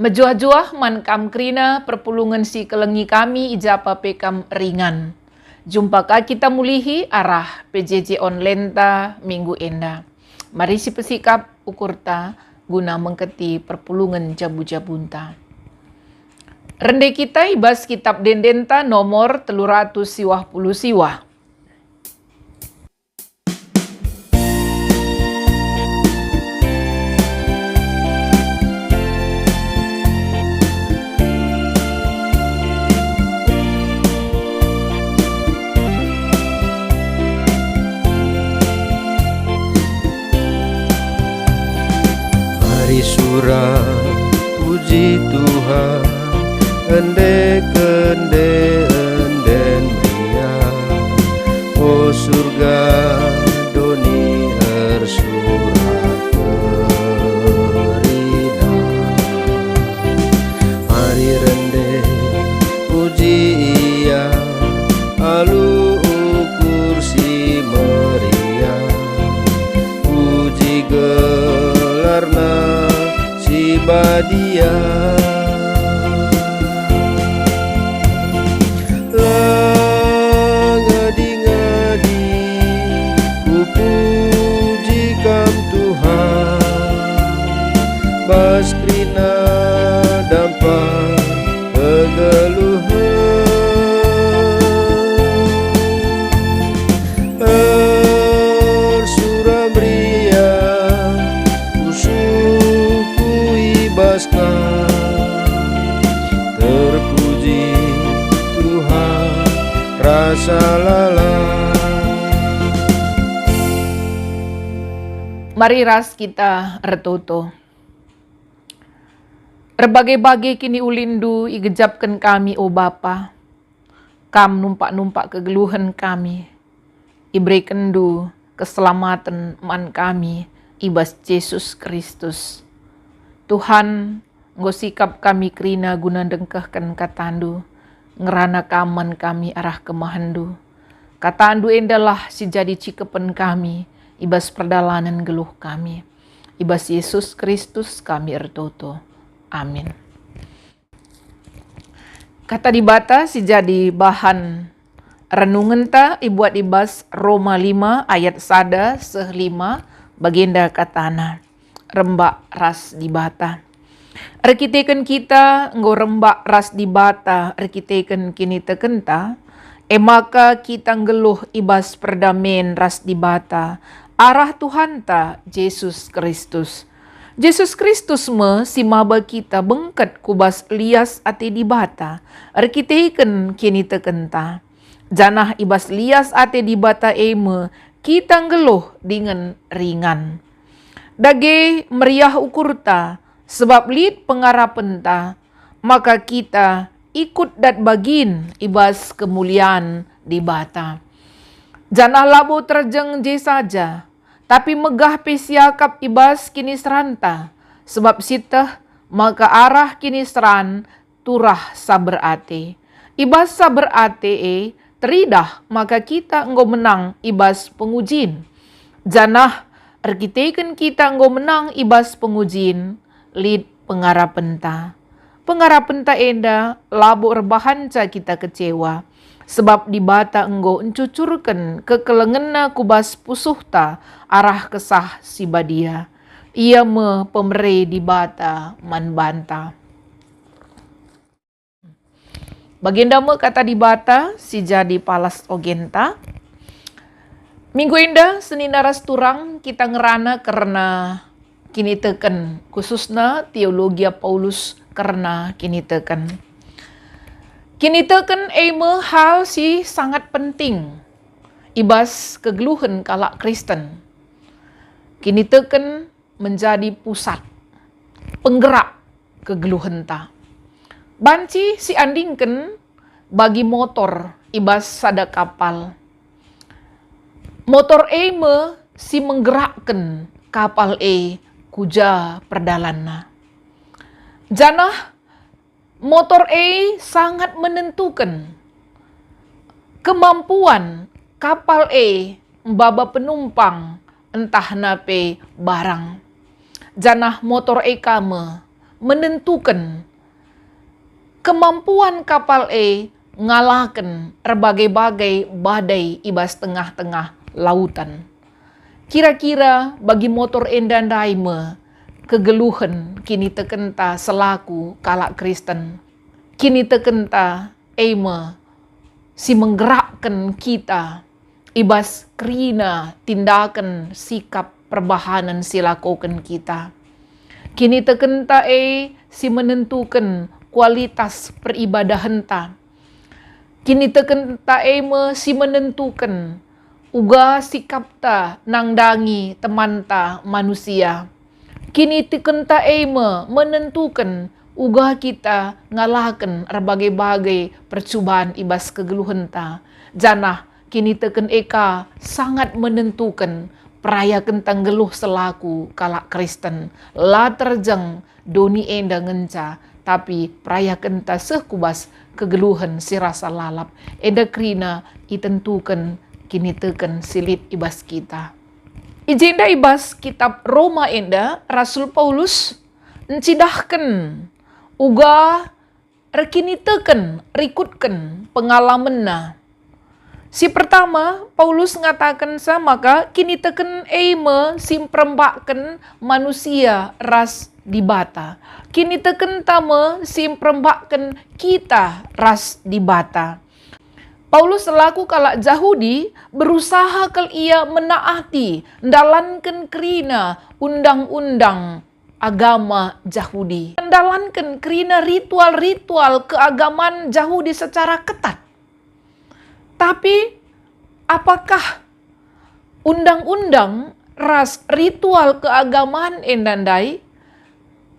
Mejuah-juah man kam krina perpulungan si kelengi kami ijapa pekam ringan. Jumpa ka kita mulihi arah PJJ online ta minggu enda. Mari si pesikap ukur ta guna mengketi perpulungan jabu-jabunta. Rende kita ibas kitab dendenta nomor 350 siwah. Mari surah puji Tuhan, ende enden mria, o surga doni surah kerina. Mari rende puji ia, alu kursi meriah, puji gelarna si badia. Ngadi-ngadi ku puji kam Tuhan, baskrina dapat kegeluhan. Surah mria usuku ibaskan, terpuji Tuhan rasa lala. Mari ras kita ertoto. Berbagai-bagai kini ulindu igejapkan kami o Bapa. Kam numpak-numpak kegeluhan kami. Iberikan du keselamatan man kami ibas Yesus Kristus. Tuhan, nggo sikap kami krina guna dengkehkan katandu. Ngerana kaman kami arah kemahandu. Katandu endalah si jadi cikepen kami. Ibas perdalanan geluh kami. Ibas Yesus Kristus kami ertoto. Amin. Kata dibata si jadi bahan renungan ta ibuat ibas Roma 5 ayat 1-5 baginda katana. Rembak ras dibata. Arkiteken kita nggo rembak ras dibata arkiteken kini tekenta. Maka kita ngeluh ibas perdamen ras dibata. Arah Tuhan ta Yesus Kristus. Yesus Kristus me si maba kita bengket kubas lias ate dibata. Arkiteken kini tekenta. Janah ibas lias ate dibata eme kita ngeluh dengan ringan. Dage meriah ukurta sebab lid pengarapan ta, maka kita ikut dat bagin ibas kemuliaan dibata. Janah labo terjeng je saja, tapi megah pesiakap ibas kini seranta, sebab siteh maka arah kini seran turah saber ate. Ibas saber ate teridah maka kita enggo menang ibas pengujin. Janah arkiteken kita enggo menang ibas pengujin, lid pengarapan ta. Pengarapan ta enda labo rebahan ca kita kecewa. Sebab dibata enggo encucurkan kekelengena kubas pusuh ta arah kesah si badia. Ia me pemere dibata man banta. Baginda me kata dibata si jadi palas ogenta. Minggu indah Senin naras turang kita ngerana karena kini teken khususnya teologi Paulus karena kini teken. Kini teken eme hal si sangat penting ibas kegeluhan kalak Kristen. Kini teken menjadi pusat penggerak kegeluhan ta. Banci si andingken bagi motor ibas sada kapal. Motor eme si menggerakkan kapal kuja perdalanna. Janah motor sangat menentukan kemampuan kapal mbaba penumpang entah nape barang. Janah motor kame menentukan kemampuan kapal ngalahkan berbagai-bagai badai ibas tengah-tengah lautan. Kira-kira bagi motor endan daime kegeluhan kini tekenta selaku kalak Kristen. Kini tekenta si menggerakkan kita ibas kerina tindakan sikap perbahanan si lakukan kita. Kini tekenta si menentukan kualitas peribadahan ta. Kini tekenta si menentukan uga sikap ta nangdangi teman ta manusia. Kini tekenta menentukan uga kita ngalahkan berbagai-bagai percubaan ibas kegeluhan ta. Janah kini teken sangat menentukan peraya kentang geluh selaku kalak Kristen. La terjeng doni enda ngenca, tapi peraya kenta sekubas kegeluhan si rasa lalap. Enda krina itentukan kini teken silit ibas kita. Ijenda ibas kitab Roma enda, Rasul Paulus encidahkan uga rekini teken rikutkan pengalaman na. Si pertama, Paulus ngatakan maka kini teken simprembakan manusia ras di bata. Kini teken simprembakan kita ras di bata. Paulus selaku kalak Yahudi berusaha ia menaati ndalankan kerina undang-undang agama Yahudi. Ndalankan kerina ritual-ritual keagamaan Yahudi secara ketat. Tapi apakah undang-undang ras ritual keagamaan endandai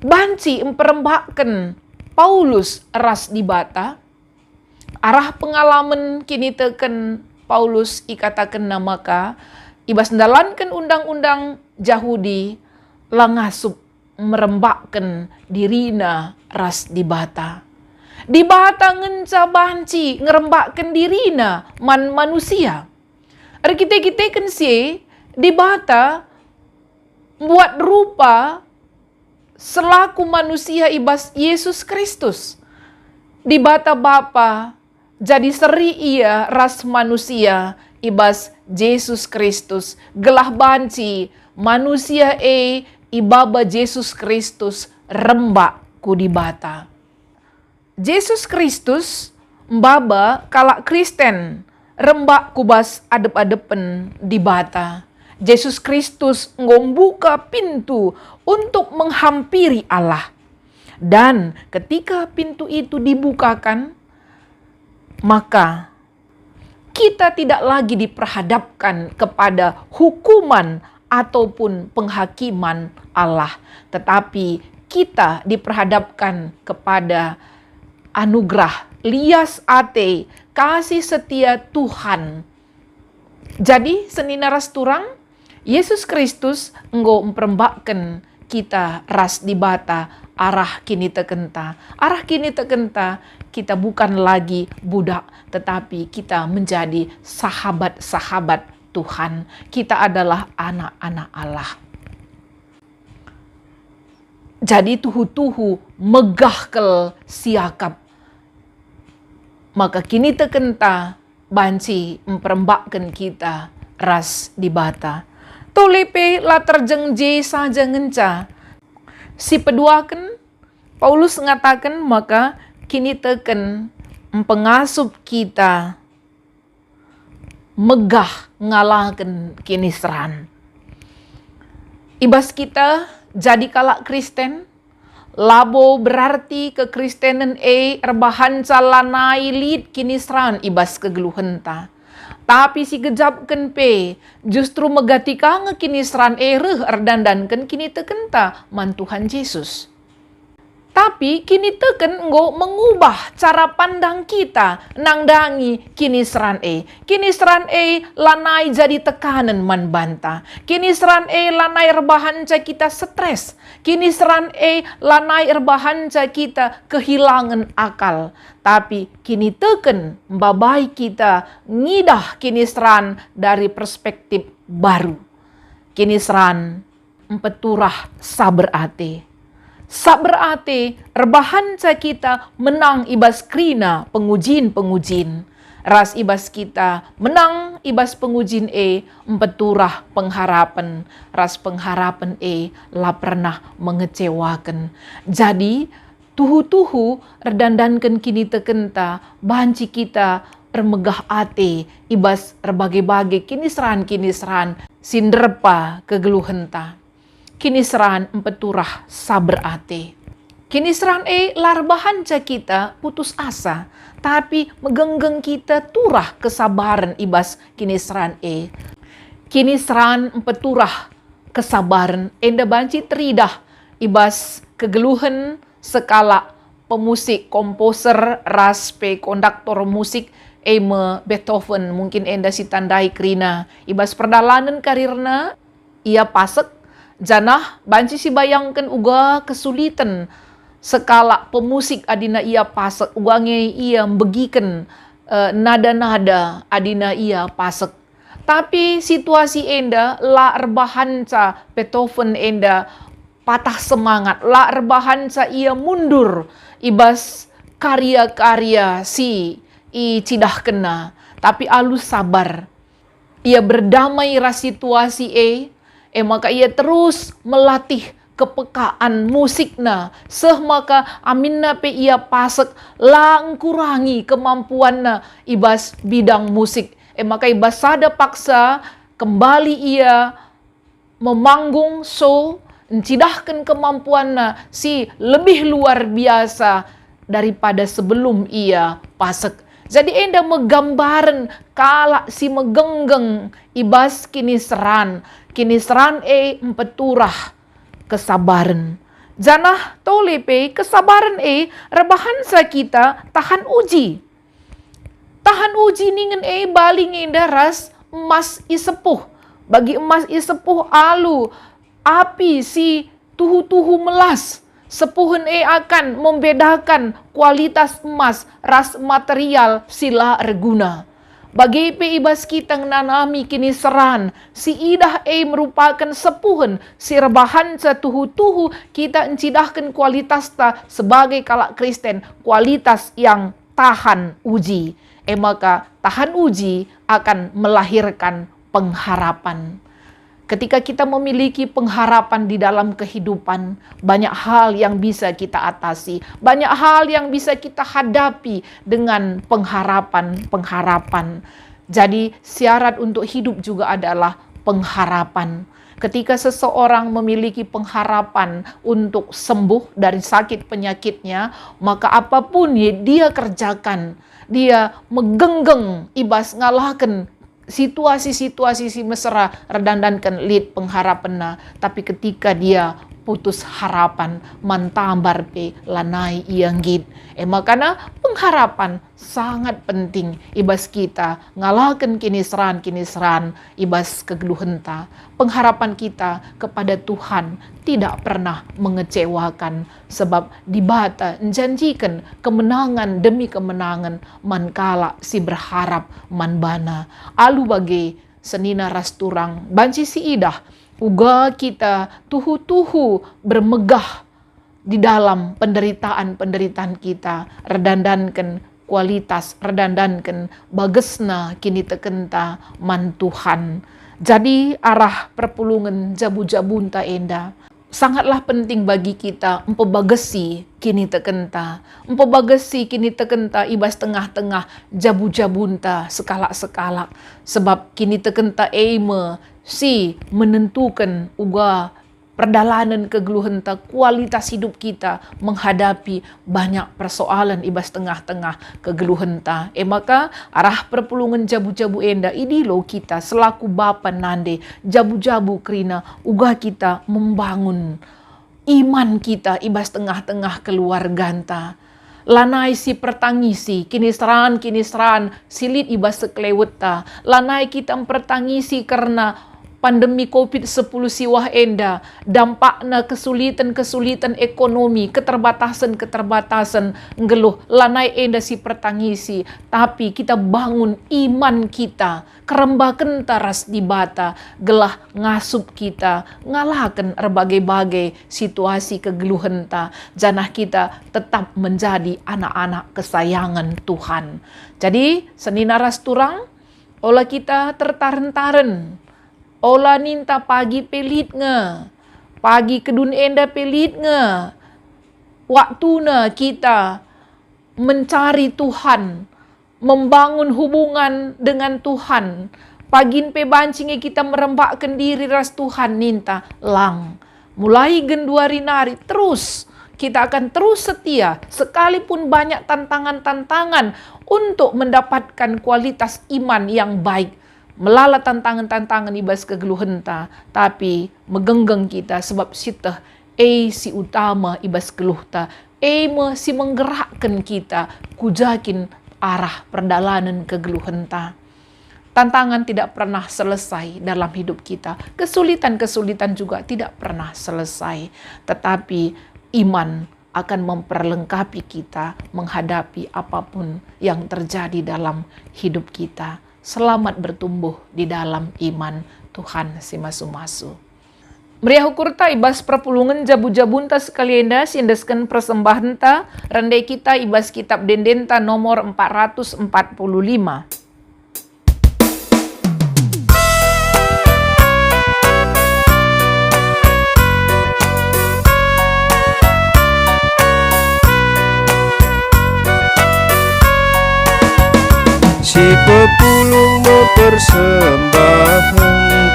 banci memperembakkan Paulus ras di bata? Arah pengalaman kini teken Paulus ikatakan namaka ibas ndalankan undang-undang Yahudi langasup merembakkan dirina ras di bata. Di bata ngenca banci ngerembakkan dirina manusia. Kita kan di bata buat rupa selaku manusia ibas Yesus Kristus. Di bata Bapa jadi seri ia ras manusia ibas Yesus Kristus. Gelah banci manusia ibaba Yesus Kristus rembak ku di bata. Yesus Kristus mbaba kalak Kristen rembak kubas adep-adepen di bata. Yesus Kristus ngombuka pintu untuk menghampiri Allah. Dan ketika pintu itu dibukakan, maka kita tidak lagi diperhadapkan kepada hukuman ataupun penghakiman Allah. Tetapi kita diperhadapkan kepada anugerah lias ate kasih setia Tuhan. Jadi senina ras turang Yesus Kristus enggo memperembakkan kita ras di bata arah kini tekenta. Arah kini tekenta kita bukan lagi budak, tetapi kita menjadi sahabat-sahabat Tuhan. Kita adalah anak-anak Allah. Jadi tuhu-tuhu megah kel siakap. Maka kini tekenta banci memperembakkan kita ras di bata. Tolepe la terjengje saja ngenca. Si peduakan Paulus ngatakan maka kini teken pengasup kita megah ngalahkan kini seran. Ibas kita jadi kalak Kristen, labo berarti kekristenan erbahan calanai lid kini seran ibas kegeluhan ta. Tapi si gejapkan justru megatika ngekini seran reh erdandankan kini tekenta man Tuhan Yesus. Tapi kini teken nggo mengubah cara pandang kita nangdangi kini seran Kini seran lanai jadi tekanan man banta. Kini seran lanai rebahan kita stres. Kini seran lanai rebahan kita kehilangan akal. Tapi kini teken mbabai kita ngidah kini seran dari perspektif baru. Kini seran empeturah sabar ate. Sak berarti rebahan sa kita menang ibas krina pengujin-pengujin. Ras ibas kita menang ibas pengujin empeturah pengharapan. Ras pengharapan la pernah mengecewakan. Jadi tuhu-tuhu redandankan kini tekenta banci kita remegah ate ibas berbagai-bagai kini seran sinderpa kegeluhenta. Kini seran empeturah sabar ate. Kini seran larbahan ca kita putus asa, tapi megenggeng kita turah kesabaran ibas kini seran Kini seran empeturah kesabaran enda banci teridah ibas kegeluhan sekala pemusik, komposer, raspe, konduktor musik Beethoven mungkin enda si tandai krina ibas perdalanan karirna ia pasek janah banci si bayangkan uga kesulitan sekala pemusik adina ia pasek ugange ia begikan nada-nada adina ia pasek. Tapi situasi enda la rebahan ca Beethoven enda patah semangat, la rebahan ca ia mundur ibas karya-karya si i cidah kena, tapi alus sabar. Ia berdamai ras situasi maka ia terus melatih kepekaan musikna maka aminna pe ia pasek lang kurangi kemampuanna ibas bidang musik maka ibas sada paksa kembali ia memanggung encidahkan kemampuanna si lebih luar biasa daripada sebelum ia pasek. Jadi enda menggambaran kala si megenggeng ibas kini seran empeturah kesabaran. Janah tolepe kesabaran rebahan sa kita tahan uji. Tahan uji ningen baling enda ras emas isepuh. Bagi emas isepuh alu api si tuhu-tuhu melas. Sepuhun akan membedakan kualitas emas, ras material sila reguna. Bagi ibas kita nanami kini seran, si idah merupakan sepuhun, si rebahan tuhu-tuhu kita encidahkan kualitas ta sebagai kalak Kristen, kualitas yang tahan uji. Maka tahan uji akan melahirkan pengharapan. Ketika kita memiliki pengharapan di dalam kehidupan, banyak hal yang bisa kita atasi, banyak hal yang bisa kita hadapi dengan pengharapan. Jadi syarat untuk hidup juga adalah pengharapan. Ketika seseorang memiliki pengharapan untuk sembuh dari sakit penyakitnya, maka apapun dia kerjakan, dia megenggeng ibas ngalahkan situasi-situasi si mesra redandankan lid pengharapan tapi ketika dia putus harapan mantambar pe lanai ianggit makana pengharapan sangat penting ibas kita ngalahkan kini seran ibas kegeluhenta. Pengharapan kita kepada Tuhan tidak pernah mengecewakan sebab dibata menjanjikan kemenangan demi kemenangan mankala si berharap manbana alu bagi senina rasturang banci si idah uga kita tuhu-tuhu bermegah di dalam penderitaan kita redandankan kualitas redandankan bagesna kini tekenta man Tuhan. Jadi arah perpulungan jabu-jabunta enda sangatlah penting bagi kita empebagesi kini tekenta ibas tengah-tengah jabu-jabunta sekalak-sekalak sebab kini tekenta si menentukan uga perdalanan kegeluhenta kualitas hidup kita menghadapi banyak persoalan ibas tengah-tengah kegeluhenta. Maka arah perpulungan jabu-jabu enda idilo kita selaku bapa nande jabu-jabu krina uga kita membangun iman kita ibas tengah-tengah keluarganta. Lanai si pertangisi kini seran silit ibas sekleweta. Lanai kita mempertangisi karena pandemi COVID-10 siwah enda, dampakna kesulitan-kesulitan ekonomi, keterbatasan-keterbatasan ngeluh lanai enda si pertangisi, tapi kita bangun iman kita, kerembakan taras di bata, gelah ngasup kita, ngalahkan berbagai-bagai situasi kegeluhan ta, janah kita tetap menjadi anak-anak kesayangan Tuhan. Jadi, seninaras turang, olah kita tertaren-taren, olah ninta pagi pelit nge, pagi kedun enda pelit nge, waktuna kita mencari Tuhan, membangun hubungan dengan Tuhan, pagin pe bancingnya kita merembakkan diri ras Tuhan ninta lang. Mulai genduari nari terus, kita akan terus setia sekalipun banyak tantangan-tantangan untuk mendapatkan kualitas iman yang baik. Melala tantangan-tantangan ibas kegeluhenta, tapi megenggeng kita sebab sitah si utama ibas keluhta, si menggerakkan kita kujakin arah perdalanan kegeluhenta. Tantangan tidak pernah selesai dalam hidup kita. Kesulitan-kesulitan juga tidak pernah selesai. Tetapi iman akan memperlengkapi kita menghadapi apapun yang terjadi dalam hidup kita. Selamat bertumbuh di dalam iman Tuhan si masu-masu. Meriah hukurta ibas perpulungan jabu-jabunta sekalianda sindeskan persembahan ta rendai kita ibas kitab dendenta nomor 445. Si pepulung mau persembahan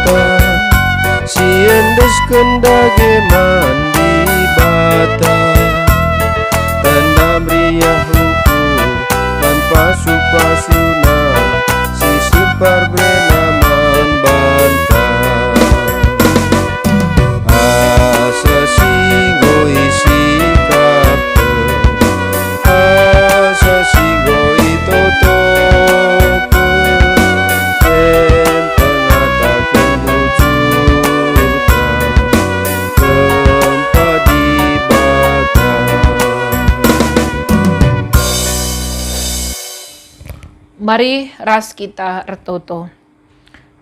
ta, si endes kendage mandi bata, tanda meriah huku tanpa supasuna, si sipar benaman banta. Asa singgo isi kape, asa singgo itoto. Mari ras kita ertoto.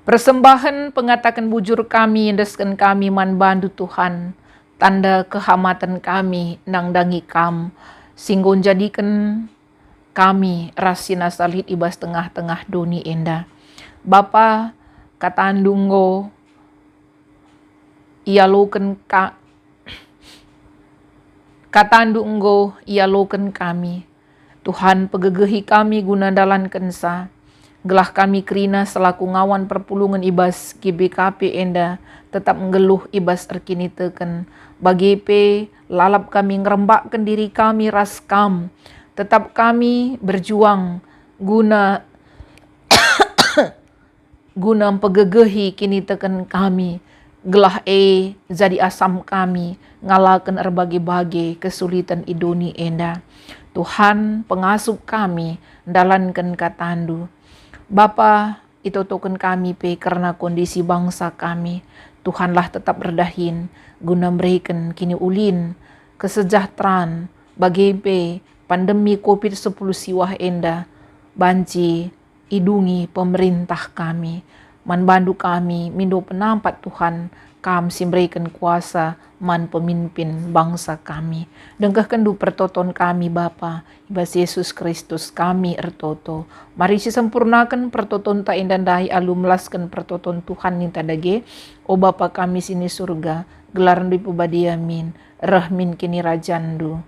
Persembahan pengatakan bujur kami, endeskan kami man bandu Tuhan. Tanda kehamatan kami, nang dangi kam. Singgon jadikan kami rasina salit ibas tengah-tengah doni enda. Bapa katandunggo ialoken katandunggo ialoken kami. Tuhan pegegehi kami guna dalan kensa. Gelah kami kerina selaku ngawan perpulungan ibas GBKP enda tetap ngeluh ibas erkini teken. Bagi lalap kami ngerembakkan diri kami raskam. Tetap kami berjuang guna guna pegegehi kini teken kami. Gelah jadi asam kami ngalakan erbagi-bagi kesulitan idoni enda. Tuhan pengasup kami dalankan katandu. Bapa itu token kami karena kondisi bangsa kami. Tuhanlah tetap berdahin guna memberikan kini ulin kesejahteraan bagi pandemi COVID-10 siwah enda. Banci idungi pemerintah kami. Manbandu kami mindo penampat Tuhan kam simberikan kuasa man pemimpin bangsa kami. Dengkah kendu pertoton kami Bapa, ibas Yesus Kristus kami ertoto. Mari si sempurnakan pertoton ta indandahi alumlaskan pertoton Tuhan ninta dage. O Bapa kami sini surga, gelaran di pubadiamin, rahmin kini rajandu.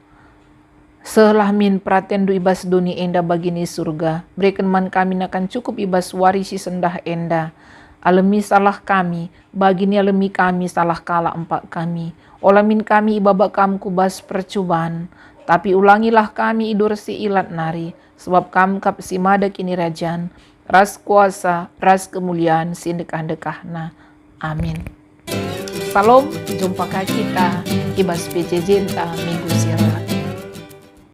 Selah min pratendu ibas duni enda bagini surga. Berikan man kami nakan cukup ibas warisi sendah enda. Alemi salah kami, bagini alemi kami salah kala empat kami. Olamin kami ibabak kam kubas percobaan, tapi ulangilah kami idur si ilat nari, sebab kam kap si mada kini rajan, ras kuasa, ras kemuliaan, sindekah-dekahna. Amin. Salam, jumpa kita ibas PJJ minggu siang.